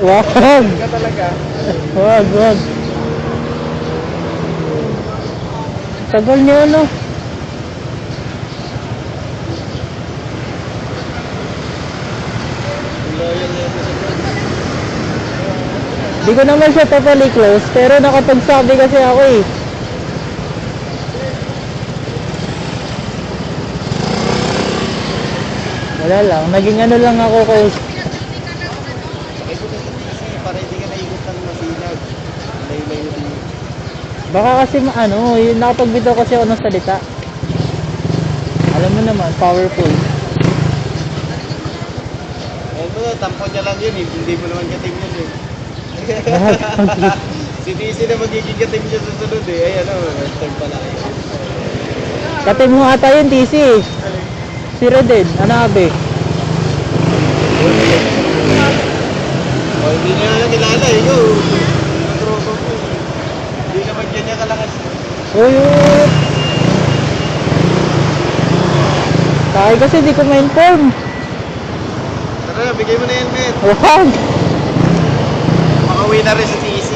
Wag. Ka talaga. Wag, wag. Tagal niyo, ano? Loyal yan sa brand. Di ko naman siya totally close, pero nakapagsabi kasi ako eh. Wala lang, naging ano lang ako close. Sakay ko na sa TC para hindi ka naikot ng masinag. Layo-layo din. Baka kasi ano, yung nakapagbitaw kasi ako ng salita. Alam mo naman, powerful. Ayun mo na, tampo niya lang yun eh. Hindi mo naman kating yun eh. Si TC na magiging kating niya sa sunod eh. Ay ano, turn pala kayo. Kate mo ata yun, TC. Si Reded, anabe. O, hindi niya na kilala eh. Yo, ang tropa mo eh. Hindi naman ganyan kalakas. Uy, uy. Tayo kasi di ko ma-inform. Tara, bigay mo na yan, men. Wag. Makauwi na rin sa TC.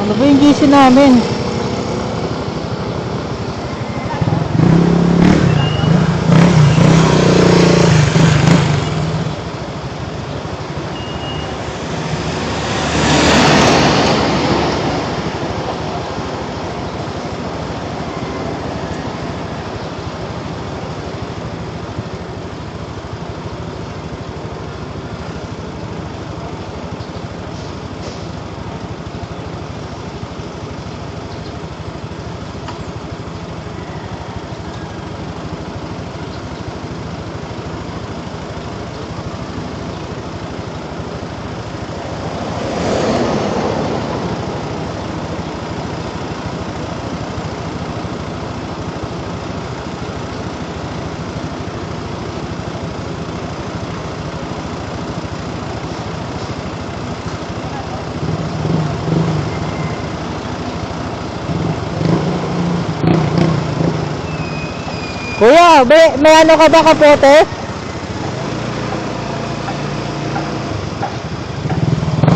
Ano ba yung GC namin? Kuya, may ano ka ba kapote?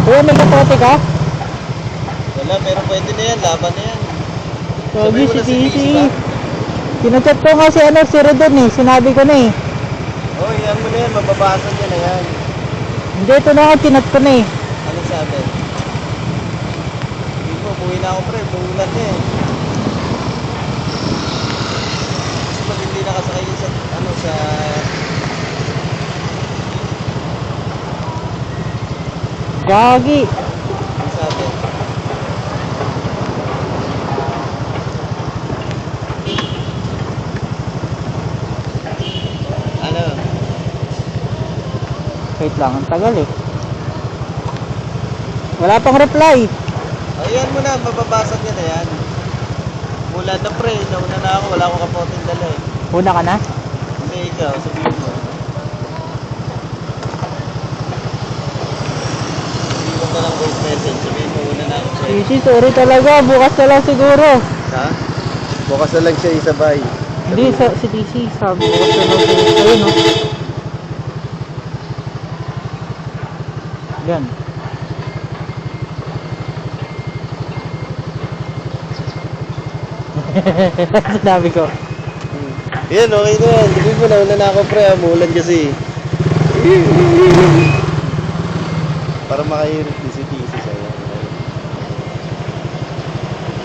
Kuya, may kapote ka? Wala, pero pwede na yan. Laban na yan. Sabi mo si na si TC. TC ba? Kinachat ko nga si ano, si Redon eh. Sinabi ko na eh. Oh, yan mo na yan. Mababasa niya na yan. Hindi, ito na ako, kinat ko na eh. Anong sabi? Hindi mo, buwi na ako pre. Buulan na eh. Kasi pag hindi nakasakay yun sa, ano, sa... Gagi. Anong sabi? Ano? Wait lang, ang tagal eh. Wala pang reply. Oh, yan mo na. Mababasa niya na yan. Bulan na pre. Nauna na ako. Wala akong kapoting dala eh. Una ka na? Hindi ikaw. Sabihin mo. Sabihin mo na lang voice message. Sabihin mo una na ako pre. TC, sorry talaga. Bukas na lang siguro. Ha? Bukas na lang siya isabay. Hindi, si TC. Sabi bukas na lang siguro. Ayun no. Yan. Sinabi ko. Yan, okay na yan. Sabihin mo nauna na ako pre. Umulan kasi. Para makahirap din si TC sa'yo.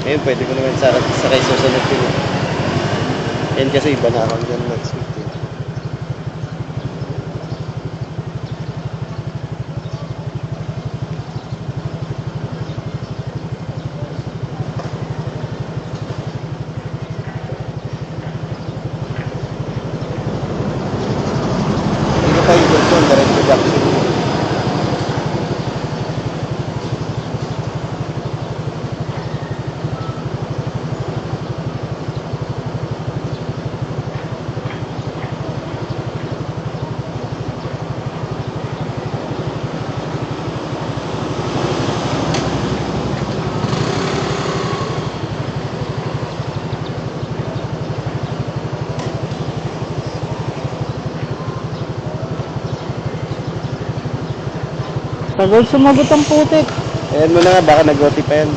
Ngayon, pwede ko naman sakay susunod din. Yan kasi iba na akong dyan next week. Hindi pa yung doon, diretso Jackson. Tagal sumagot ang putik. Ayan mo na nga, baka nag-OT pa yan.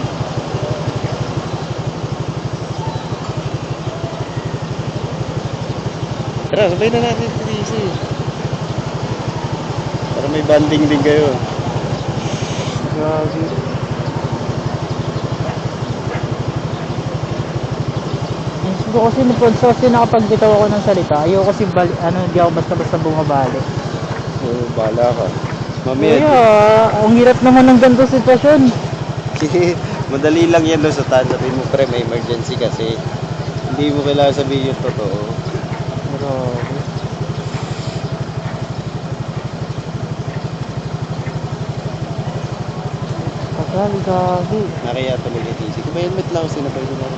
Tara, sabay na natin ito easy. Para may banding din kayo. Grabe. Gusto ko kasi kasi nakapagbitaw ako ng salita. Ayoko kasi hindi ako basta-basta bumabalik. Oo, bahala ka. Kuya, Mamaya, ang hirap naman ng ganito sitwasyon. madali lang yan doon sa tan. Sabihin mo, pre, may emergency kasi. Hindi mo kailangan sabihin yung totoo. Grabe. Tagal, gagi. Nakaya tuloy kay TC. Kung may helmet lang ako, sinabay ko lang.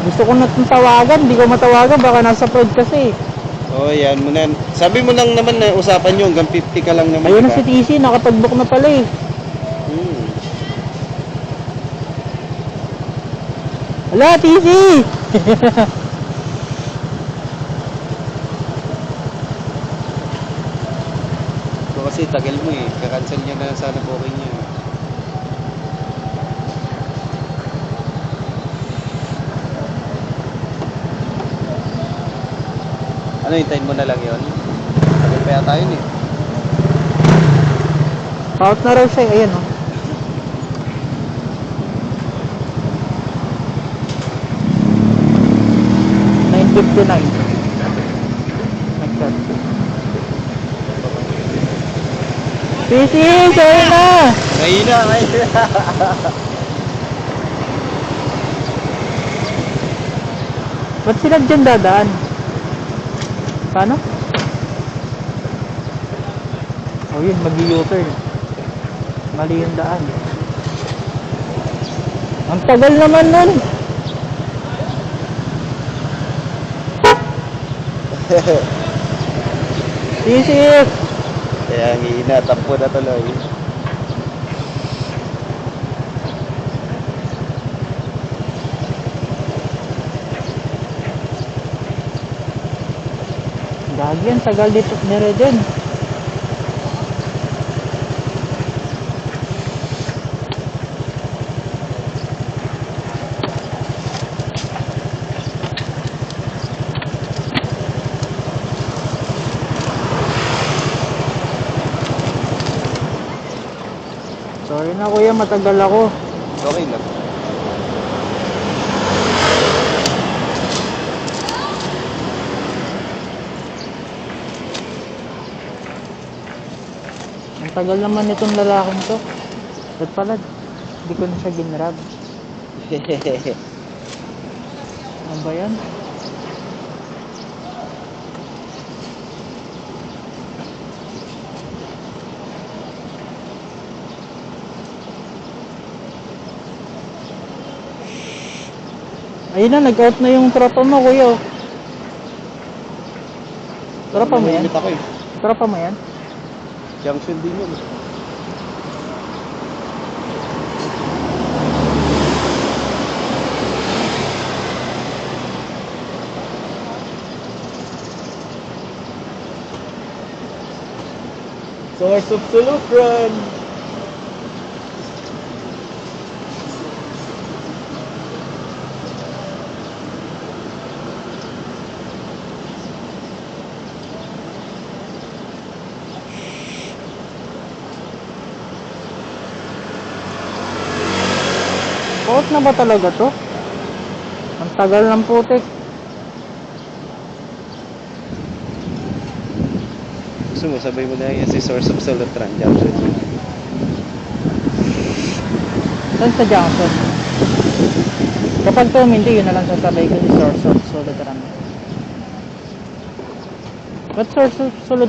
Gusto ko na itong tawagan, hindi ko matawagan, baka nasa prod kasi. Oo, yan mo na. Sabi mo lang naman na usapan nyo, hanggang 50 ka lang naman. Ayun na diba? si TC, nakapag-book na pala eh. Hmm. Wala, TC! Ito kasi tagal mo eh. Kakancel niya na sana booking niya. Ano, hintayin mo na lang yun? Tagal pa yata yun eh. Out na raw siya, ayan oh. $9.59. Nag-cut. TC, sorry na! Mahina, mahina. Ba't sila dyan dadaan? Paano? Oh yun, mag-u-turn. Mali yung daan. Ang tagal naman nun! Sisip! Kaya ang hina, tampo na tuloy. Gagi yan, tagal dito nire din. Sorry na kuya, matagal ako. Okay lang. Ang tagal naman itong lalaking to. Ba't pala, hindi ko na siya ginrab. Ano ba yan? Ayun na, nag-out na yung tropa mo, kuya. Tropa mo yan? Namimit ako eh. Tropa mo yan? Junction din yun. Source of solution. Out na ba talaga to? Ang tagal ng putik. Gusto mo, sabay mo na yan si Source of Solutran Junction. Saan sa Johnson? Kapag to, hindi yun na lang sasabay ko si Source of Solid Run. Ba't Source of Solid